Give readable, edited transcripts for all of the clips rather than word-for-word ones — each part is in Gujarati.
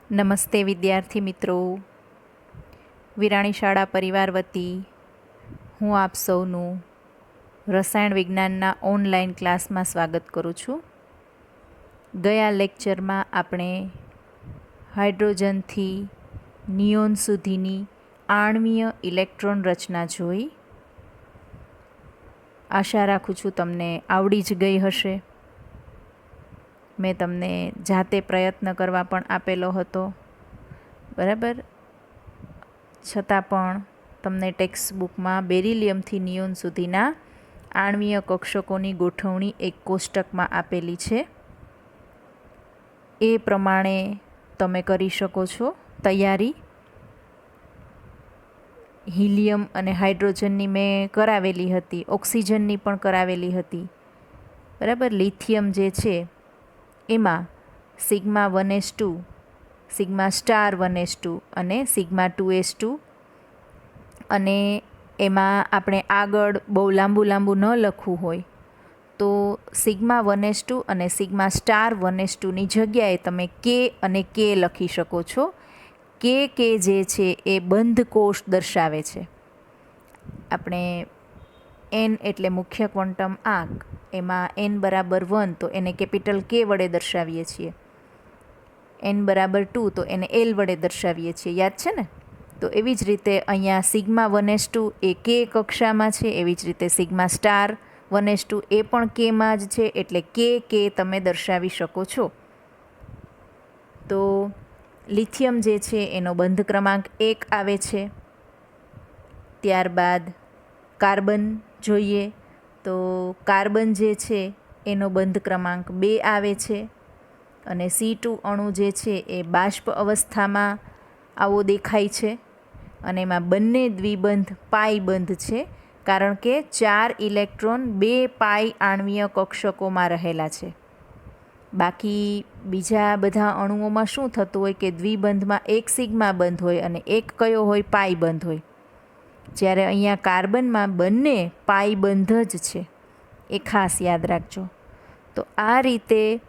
નમસ્તે વિદ્યાર્થી મિત્રો, વિરાણી શાળા પરિવાર વતી હું આપ સૌનું રસાયણ વિજ્ઞાનના ઓનલાઈન ક્લાસમાં સ્વાગત કરું છું. ગયા લેક્ચરમાં આપણે હાઇડ્રોજનથી નિયોન સુધીની આણ્વીય ઇલેક્ટ્રોન રચના જોઈ. આશા રાખું છું તમને આવડી જ ગઈ હશે. મેં તમને જાતે પ્રયત્ન કરવા પણ આપેલો હતો, બરાબર. છતાં પણ તમને ટેક્સ્ટ બુકમાં બેરિલિયમથી નિયોન સુધીના આણ્વીય કક્ષકોની ગોઠવણી એક કોષ્ટકમાં આપેલી છે. એ પ્રમાણે તમે કરી શકો છો તૈયારી. હિલિયમ અને હાઇડ્રોજનની મેં કરાવેલી હતી, ઓક્સિજનની પણ કરાવેલી હતી, બરાબર. લિથિયમ જે છે એમાં sigma 1s2, sigma star 1s2 અને સિગ્મા 2s2, અને એમાં આપણે આગળ બહુ લાંબુ ન લખવું હોય તો સિગ્મા 1s2 અને સિગ્મા સ્ટાર 1s2ની જગ્યાએ તમે કે અને કે લખી શકો છો. કે જે છે એ બંધ કોષ દર્શાવે છે. આપણે n એટલે મુખ્ય ક્વોન્ટમ આંક, એમાં n બરાબર 1 તો એને કેપિટલ કે વડે દર્શાવીએ છીએ, n બરાબર 2 તો એને l વડે દર્શાવીએ છીએ, યાદ છે ને? તો એવી જ રીતે અહીંયા સિગ્મા 1s2 એ કે કક્ષામાં છે, એવી જ રીતે સિગ્મા સ્ટાર 1s2 એ પણ કેમાં જ છે, એટલે કે તમે દર્શાવી શકો છો. તો લિથિયમ જે છે એનો બંધ ક્રમાંક 1 આવે છે. ત્યારબાદ કાર્બન જોઈએ તો કાર્બન જે છે એનો બંધ ક્રમાંક 2 આવે છે, અને C2 અણુ જે છે એ બાષ્પ અવસ્થામાં આવો દેખાય છે, અને એમાં બંને દ્વિબંધ પાઈ બંધ છે, કારણ કે 4 ઇલેક્ટ્રોન 2 પાઈ આણ્વીય કક્ષકોમાં રહેલા છે. બાકી બીજા બધા અણુઓમાં શું થતું હોય કે દ્વિબંધમાં એક સિગ્મા બંધ હોય અને એક કયો હોય, પાઈ બંધ હોય. જ્યારે અહીંયા કાર્બનમાં બંને પાઈ બંધ જ છે, એ ખાસ યાદ રાખજો. તો આ રીતે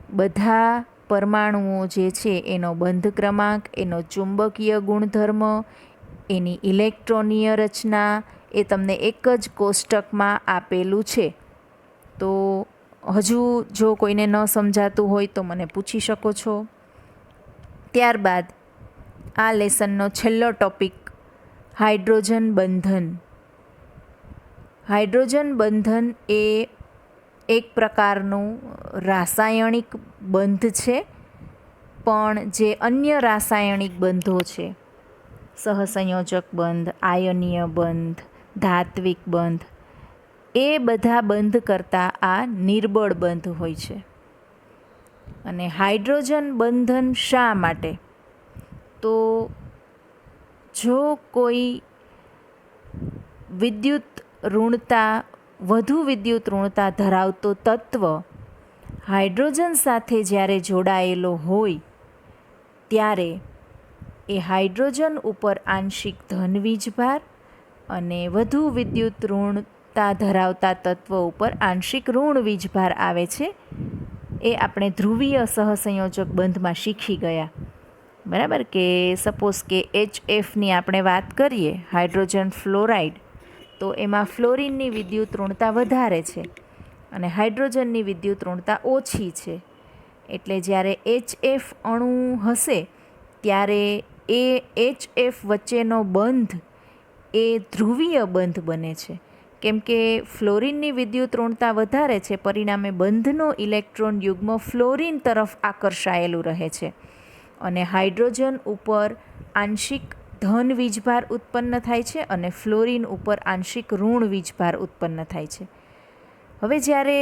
બધા પરમાણુઓ જે છે એનો બંધ ક્રમાંક, એનો ચુંબકીય ગુણધર્મ, એની ઇલેક્ટ્રોનીય રચના એ તમને એક જ કોષ્ટકમાં આપેલું છે. તો હજુ જો કોઈને ન સમજાતું હોય તો મને પૂછી શકો છો. ત્યારબાદ આ લેસનનો છેલ્લો ટોપિક હાઇડ્રોજન બંધન. હાઇડ્રોજન બંધન એ એક પ્રકારનું રાસાયણિક બંધ છે, પણ જે અન્ય રાસાયણિક બંધો છે, સહસંયોજક બંધ, આયનીય બંધ, ધાત્વિક બંધ, એ બધા બંધ કરતાં આ નિર્બળ બંધ હોય છે. અને હાઇડ્રોજન બંધન શા માટે? તો જો કોઈ વધુ વિદ્યુત ઋણતા ધરાવતો તત્વ હાઇડ્રોજન સાથે જ્યારે જોડાયેલો હોય ત્યારે એ હાઇડ્રોજન ઉપર આંશિક ધન વીજભાર અને વધુ વિદ્યુત ઋણતા ધરાવતા તત્વ ઉપર આંશિક ઋણ વીજભાર આવે છે. એ આપણે ધ્રુવીય સહસંયોજક બંધમાં શીખી ગયા, બરાબર. કે સપોઝ કે HFની આપણે વાત કરીએ, હાઇડ્રોજન ફ્લોરાઇડ, તો એમાં ફ્લોરિનની વિદ્યુત ઋણતા વધારે છે અને હાઇડ્રોજનની વિદ્યુત ઋણતા ઓછી છે. એટલે જ્યારે HF અણુ હશે ત્યારે એ HF વચ્ચેનો બંધ એ ધ્રુવીય બંધ બને છે, કેમ કે ફ્લોરિનની વિદ્યુત ઋણતા વધારે છે, પરિણામે બંધનો ઇલેક્ટ્રોન યુગ્મ ફ્લોરિન તરફ આકર્ષાયેલું રહે છે, અને હાઇડ્રોજન ઉપર આંશિક ધન વીજભાર ઉત્પન્ન થાય છે અને ફ્લોરિન ઉપર આંશિક ઋણ વીજભાર ઉત્પન્ન થાય છે. હવે જ્યારે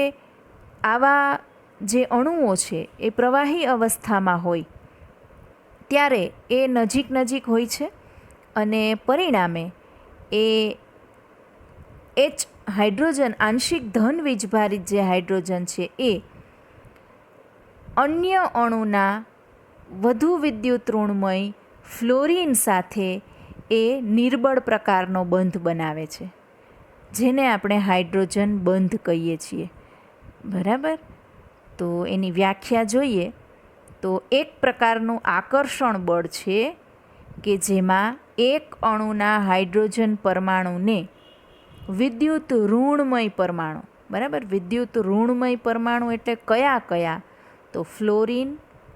આવા જે અણુઓ છે એ પ્રવાહી અવસ્થામાં હોય ત્યારે એ નજીક હોય છે, અને પરિણામે એ હાઇડ્રોજન આંશિક ધન વીજભારિત જે હાઇડ્રોજન છે એ અન્ય અણુના વધુ વિદ્યુત ઋણમય ફ્લોરિન સાથે એ નિર્બળ પ્રકારનો બંધ બનાવે છે, જેને આપણે હાઇડ્રોજન બંધ કહીએ છીએ, બરાબર. તો એની વ્યાખ્યા જોઈએ તો એક પ્રકારનું આકર્ષણ બળ છે કે જેમાં એક અણુના હાઇડ્રોજન પરમાણુને વિદ્યુત ઋણમય પરમાણુ, બરાબર, વિદ્યુત ઋણમય પરમાણુ એટલે કયા કયા? તો ફ્લોરિન,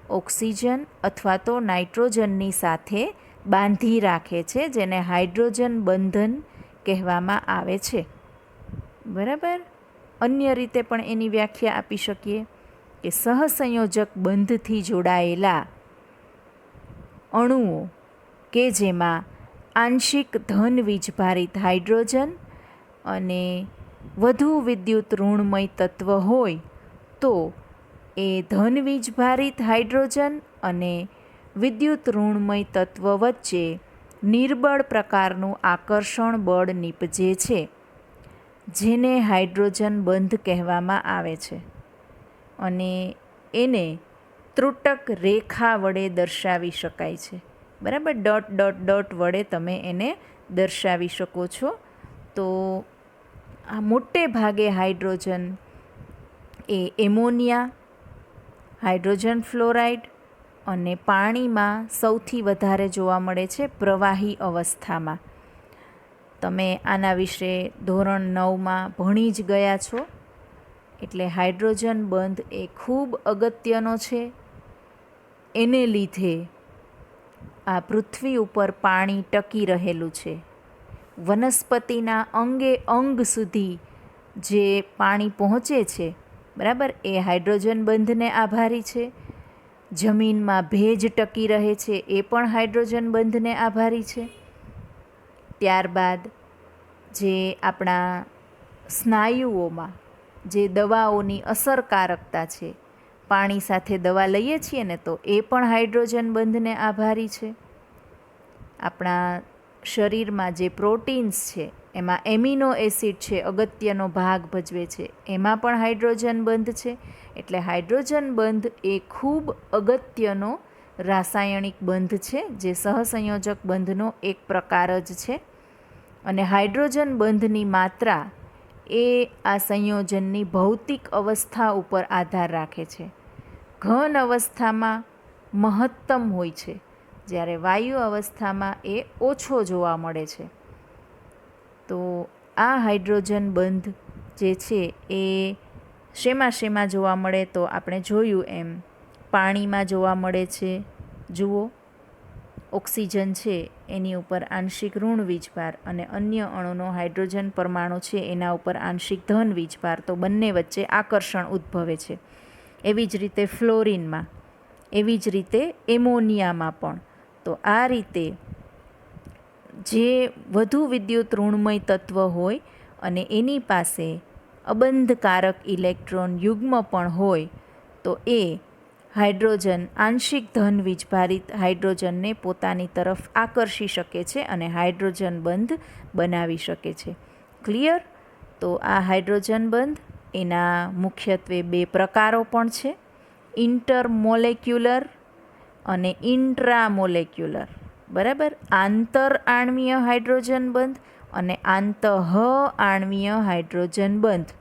ઓક્સિજન અથવા તો નાઇટ્રોજનની સાથે બાંધી રાખે છે, જેને હાઇડ્રોજન બંધન કહેવામાં આવે છે. બરાબર. અન્ય રીતે પણ એની વ્યાખ્યા આપી શકીએ કે સહસંયોજક બંધથી જોડાયેલા અણુઓ કે જેમાં આંશિક ધન વીજભારિત હાઇડ્રોજન અને વધુ વિદ્યુત ઋણમય તત્વ હોય તો એ ધન વીજભારિત હાઇડ્રોજન અને વિદ્યુત ઋણમય તત્વ વચ્ચે નિર્બળ પ્રકારનું આકર્ષણ બળ નીપજે છે, જેને હાઇડ્રોજન બંધ કહેવામાં આવે છે. અને એને ત્રુટક રેખા વડે દર્શાવી શકાય છે. બરાબર, ડોટ ડોટ ડોટ વડે તમે એને દર્શાવી શકો છો. તો આ મોટે ભાગે હાઇડ્રોજન એ એમોનિયા, હાઇડ્રોજન ફ્લોરાઇડ અને પાણીમાં સૌથી વધારે જોવા મળે છે પ્રવાહી અવસ્થામાં. તમે આના વિશે ધોરણ 9માં ભણી જ ગયા છો. એટલે હાઇડ્રોજન બંધ એ ખૂબ અગત્યનો છે. એને લીધે આ પૃથ્વી ઉપર પાણી ટકી રહેલું છે. વનસ્પતિના અંગે અંગ સુધી જે પાણી પહોંચે છે, બરાબર, એ હાઇડ્રોજન બંધને આભારી છે. જમીનમાં ભેજ ટકી રહે છે, એ પણ હાઇડ્રોજન બંધને આભારી છે. ત્યારબાદ જે આપણા સ્નાયુઓમાં જે દવાઓની અસરકારકતા છે, પાણી સાથે દવા લઈએ છીએ ને, તો એ પણ હાઇડ્રોજન બંધને આભારી છે. આપણા શરીરમાં જે પ્રોટીન્સ છે એમાં એમિનો એસિડ છે, અગત્યનો ભાગ ભજવે છે, એમાં પણ હાઇડ્રોજન બંધ છે. એટલે હાઇડ્રોજન બંધ એ ખૂબ અગત્યનો રાસાયણિક બંધ છે, જે સહસંયોજક બંધનો એક પ્રકાર જ છે. અને હાઇડ્રોજન બંધની માત્રા એ આ સંયોજનની ભૌતિક અવસ્થા ઉપર આધાર રાખે છે. ઘન અવસ્થામાં મહત્તમ હોય છે, જ્યારે વાયુ અવસ્થામાં એ ઓછો જોવા મળે છે. તો આ હાઇડ્રોજન બંધ જે છે એ શેમાં જોવા મળે? તો આપણે જોયું એમ પાણીમાં જોવા મળે છે. જુઓ, ઓક્સિજન છે એની ઉપર આંશિક ઋણ વીજભાર અને અન્ય અણુનો હાઇડ્રોજન પરમાણુ છે એના ઉપર આંશિક ધન વીજભાર, તો બંને વચ્ચે આકર્ષણ ઉદ્ભવે છે. એવી જ રીતે ફ્લોરિનમાં, એવી જ રીતે એમોનિયામાં પણ. તો આ રીતે જે વધુ વિદ્યુત ઋણમય તત્વ હોય અને એની પાસે અબંધકારક ઇલેક્ટ્રોન યુગ્મ પણ હોય તો એ હાઇડ્રોજન આંશિક ધન વીજભારિત હાઇડ્રોજનને પોતાની તરફ આકર્ષી શકે છે અને હાઇડ્રોજન બંધ બનાવી શકે છે. ક્લિયર? તો આ હાઇડ્રોજન બંધ એના મુખ્યત્વે બે પ્રકારો પણ છે, ઇન્ટરમોલેક્યુલર અને ઇન્ટ્રામોલેક્યુલર. બરાબર, આંતર આણ્વીય હાઇડ્રોજન બંધ અને આંતઃ આણ્વીય હાઇડ્રોજન બંધ.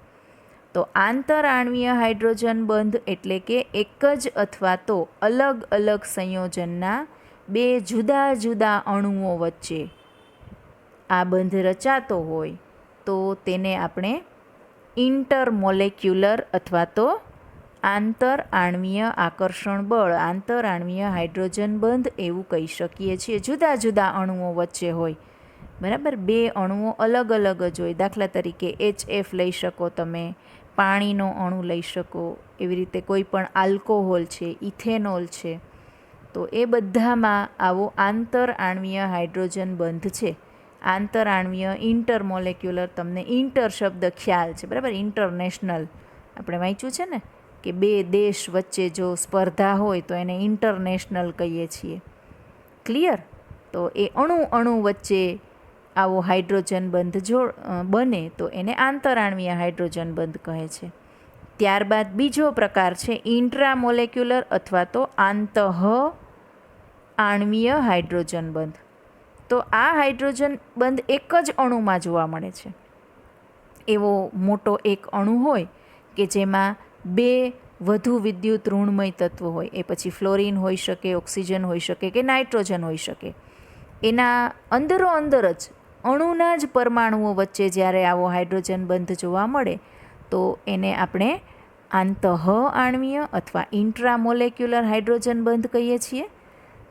તો આંતર આણ્વીય હાઇડ્રોજન બંધ એટલે કે એક જ અથવા તો અલગ અલગ સંયોજનના બે જુદા જુદા અણુઓ વચ્ચે આ બંધ રચાતો હોય તો તેને આપણે ઇન્ટરમોલેક્યુલર અથવા તો આંતર આણ્વીય આકર્ષણ બળ, આંતર આણ્વીય હાઇડ્રોજન બંધ એવું કહી શકીએ છીએ. જુદા જુદા અણુઓ વચ્ચે હોય, બરાબર, બે અણુઓ અલગ અલગ જ હોય. દાખલા તરીકે HF લઈ શકો તમે, પાણીનો અણુ લઈ શકો, એવી રીતે કોઈ પણ આલ્કોહોલ છે, ઇથેનોલ છે, તો એ બધામાં આવો આંતર આણ્વીય હાઇડ્રોજન બંધ છે. આંતર આણ્વીય ઇન્ટરમોલેક્યુલર, તમને ઇન્ટર શબ્દ ખ્યાલ છે, બરાબર, ઇન્ટરનેશનલ આપણે વાંચ્યું છે ને કે બે દેશ વચ્ચે જો સ્પર્ધા હોય તો એને ઇન્ટરનેશનલ કહીએ છીએ. ક્લિયર? તો એ અણુ વચ્ચે આવો હાઇડ્રોજન બંધ બને તો એને આંતરાણ્વીય હાઇડ્રોજન બંધ કહે છે. ત્યારબાદ બીજો પ્રકાર છે ઇન્ટ્રામોલેક્યુલર અથવા તો આંતઃ આણ્વીય હાઇડ્રોજન બંધ. તો આ હાઇડ્રોજન બંધ એક જ અણુમાં જોવા મળે છે. એવો મોટો એક અણુ હોય કે જેમાં બે વધુ વિદ્યુત ઋણમય તત્વ હોય, એ પછી ફ્લોરિન હોઈ શકે, ઓક્સિજન હોઈ શકે કે નાઇટ્રોજન હોઈ શકે, એના અંદરો અંદર જ અણુના જ પરમાણુઓ વચ્ચે જ્યારે આવો હાઇડ્રોજન બંધ જોવા મળે તો એને આપણે આંતઃ આણ્વીય અથવા ઇન્ટ્રામોલેક્યુલર હાઇડ્રોજન બંધ કહીએ છીએ.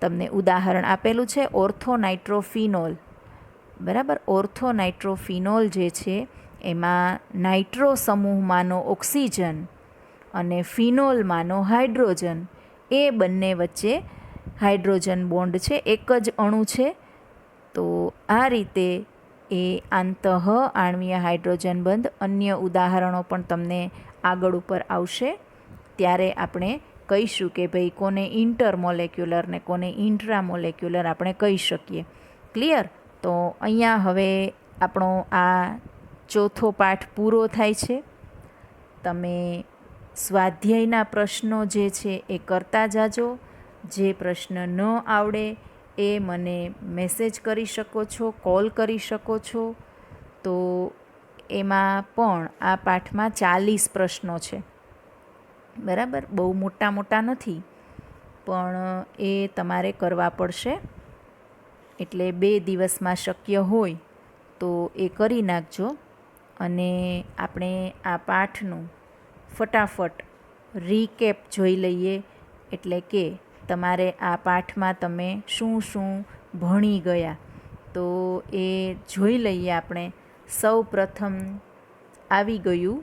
તમને ઉદાહરણ આપેલું છે ઓર્થોનાઇટ્રોફિનોલ. બરાબર, ઓર્થોનાઇટ્રોફિનોલ જે છે એમાં નાઇટ્રો સમૂહમાંનો ઓક્સિજન અને ફિનોલમાંનો હાઇડ્રોજન, એ બંને વચ્ચે હાઇડ્રોજન બોન્ડ છે, એક જ અણુ છે. તો આ રીતે એ આંતઃ આણ્વીય હાઇડ્રોજન બંધ. અન્ય ઉદાહરણો પણ તમને આગળ ઉપર આવશે, ત્યારે આપણે કહીશું કે ભાઈ કોને ઇન્ટરમોલેક્યુલર ને કોને ઇન્ટ્રામોલેક્યુલર આપણે કહી શકીએ. ક્લિયર? તો અહીંયા હવે આપણો આ ચોથો પાઠ પૂરો થાય છે. તમે સ્વાધ્યાયના પ્રશ્નો જે છે એ કરતા જાજો. જે પ્રશ્ન ન આવડે એ મને મેસેજ કરી શકો છો, કોલ કરી શકો છો. તો એમાં પણ આ પાઠમાં 40 પ્રશ્નો છે. બરાબર, બહુ મોટા મોટા નથી, પણ એ તમારે કરવા પડશે. એટલે 2 દિવસમાં શક્ય હોય તો એ કરી નાખજો. અને આપણે આ પાઠનું ફટાફટ રીકેપ જોઈ લઈએ. એટલે કે તમારે આ પાઠમાં તમે શું શું ભણી ગયા, તો એ જોઈ લઈએ આપણે. સૌ પ્રથમ આવી ગયું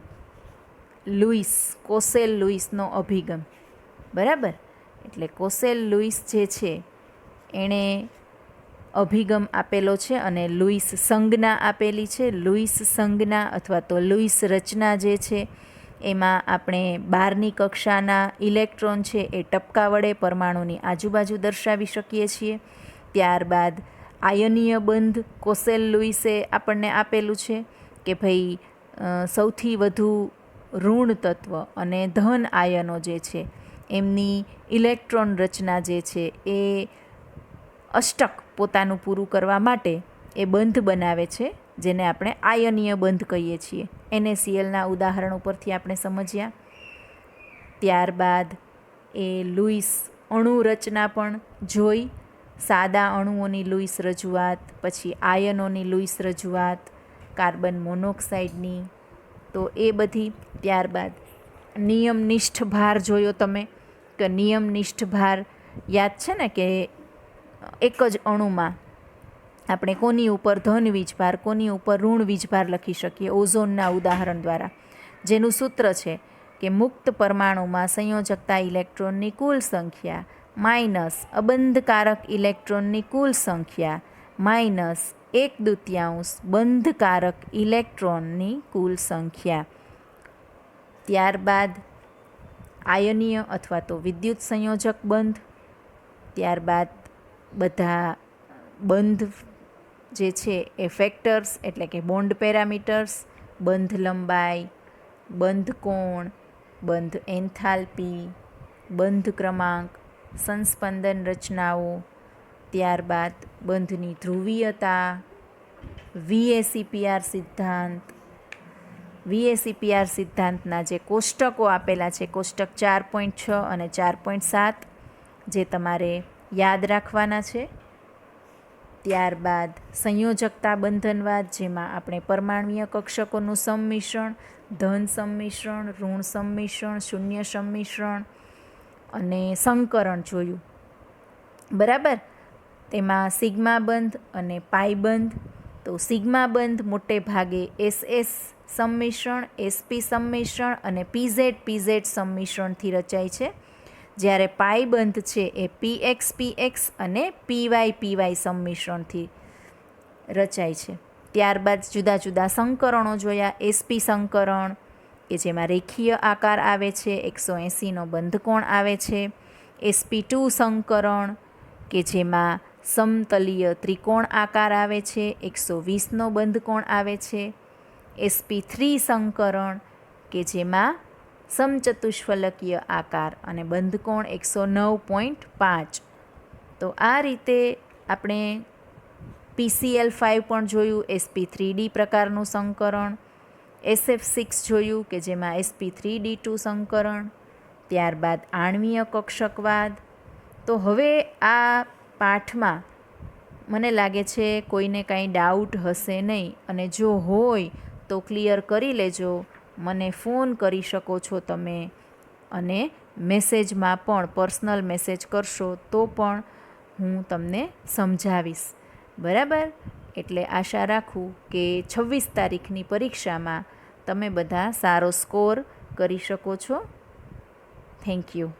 લુઈસ, કોસેલ લુઈસનો અભિગમ. બરાબર, એટલે કોસેલ લુઈસ જે છે એણે અભિગમ આપેલો છે અને લુઈસ સંજ્ઞા આપેલી છે. લુઈસ સંજ્ઞા અથવા તો લુઈસ રચના જે છે એમાં આપણે 12મી કક્ષાના ઇલેક્ટ્રોન છે એ ટપકા વડે પરમાણુની આજુબાજુ દર્શાવી શકીએ છીએ. ત્યારબાદ આયનીય બંધ કોસેલ લુઈસે આપણને આપેલું છે કે ભાઈ સૌથી વધુ ઋણ તત્વ અને ધન આયનો જે છે એમની ઇલેક્ટ્રોન રચના જે છે એ અષ્ટક પોતાનું પૂરું કરવા માટે એ બંધ બનાવે છે, જેને આપણે આયનીય બંધ કહીએ છીએ. NaClના ઉદાહરણ ઉપરથી આપણે સમજ્યા. ત્યારબાદ એ લુઈસ અણુ રચના પણ જોઈ. સાદા અણુઓની લુઈસ રજૂઆત, પછી આયનોની લુઈસ રજૂઆત, કાર્બન મોનોક્સાઇડની, તો એ બધી. ત્યારબાદ નિયમનિષ્ઠ ભાર જોયો તમે, કે નિયમનિષ્ઠ ભાર યાદ છે ને, કે એક જ અણુમાં આપણે કોની ઉપર ધન વીજભાર, કોની ઉપર ઋણ વીજભાર લખી શકીએ, ઓઝોનના ઉદાહરણ દ્વારા. જેનું સૂત્ર છે કે મુક્ત પરમાણુમાં સંયોજકતા ઇલેક્ટ્રોનની કુલ સંખ્યા માઇનસ અબંધકારક ઇલેક્ટ્રોનની કુલ સંખ્યા માઇનસ 1/2 બંધકારક ઇલેક્ટ્રોનની કુલ સંખ્યા. ત્યારબાદ આયનીય અથવા તો વિદ્યુત સંયોજક બંધ. ત્યારબાદ બધા બંધ જે છે એ ફેક્ટર્સ એટલે કે બોન્ડ પેરામીટર્સ, બંધ લંબાઈ, બંધ કોણ, બંધ એન્થાલ્પી, બંધ ક્રમાંક, સંસ્પંદન રચનાઓ. ત્યારબાદ બંધની ધ્રુવીયતા, VACPR સિદ્ધાંત. VACPR સિદ્ધાંતના જે કોષ્ટકો આપેલા છે, કોષ્ટક 4.6 અને 4.7, જે તમારે યાદ રાખવાના છે. ત્યારબાદ સંયોજકતા બંધનવાદ, જેમાં આપણે પરમાણ્વીય કક્ષકોનું સંમિશ્રણ, ધન સંમિશ્રણ, ઋણ સંમિશ્રણ, શૂન્ય સંમિશ્રણ અને સંકરણ જોયું. બરાબર, તેમાં સિગ્મા બંધ અને પાઈ બંધ. તો સિગ્મા બંધ મોટે ભાગે SS સંમિશ્રણ, SP સંમિશ્રણ અને PZ સંમિશ્રણથી રચાય છે. જ્યારે પાઈ બંધ છે એ PX અને PY સંમિશ્રણથી રચાય છે. ત્યારબાદ જુદા જુદા સંકરણો જોયા. SP સંકરણ કે જેમાં રેખીય આકાર આવે છે, 180નો બંધકોણ આવે છે. SP2 સંકરણ કે જેમાં સમતલીય ત્રિકોણ આકાર આવે છે, 120નો બંધકોણ આવે છે. SP3 સંકરણ કે જેમાં સમચતુષ્ફલકીય આકાર અને બંધકોણ 109.5. તો આ રીતે આપણે PCl5 પણ જોયું, SP3D પ્રકારનું સંકરણ. SF6 જોયું કે જેમાં SP3D2 સંકરણ. ત્યારબાદ આણ્વીય કક્ષકવાદ. તો હવે આ પાઠમાં મને લાગે છે કોઈને કાંઈ ડાઉટ હશે નહીં, અને જો હોય તો ક્લિયર કરી લેજો. મને ફોન કરી શકો છો તમે, અને મેસેજમાં પણ પર્સનલ મેસેજ કરશો તો પણ હું તમને સમજાવીશ. બરાબર? એટલે આશા રાખું કે 26 તારીખની પરીક્ષામાં તમે બધા સારો સ્કોર કરી શકો છો. Thank you.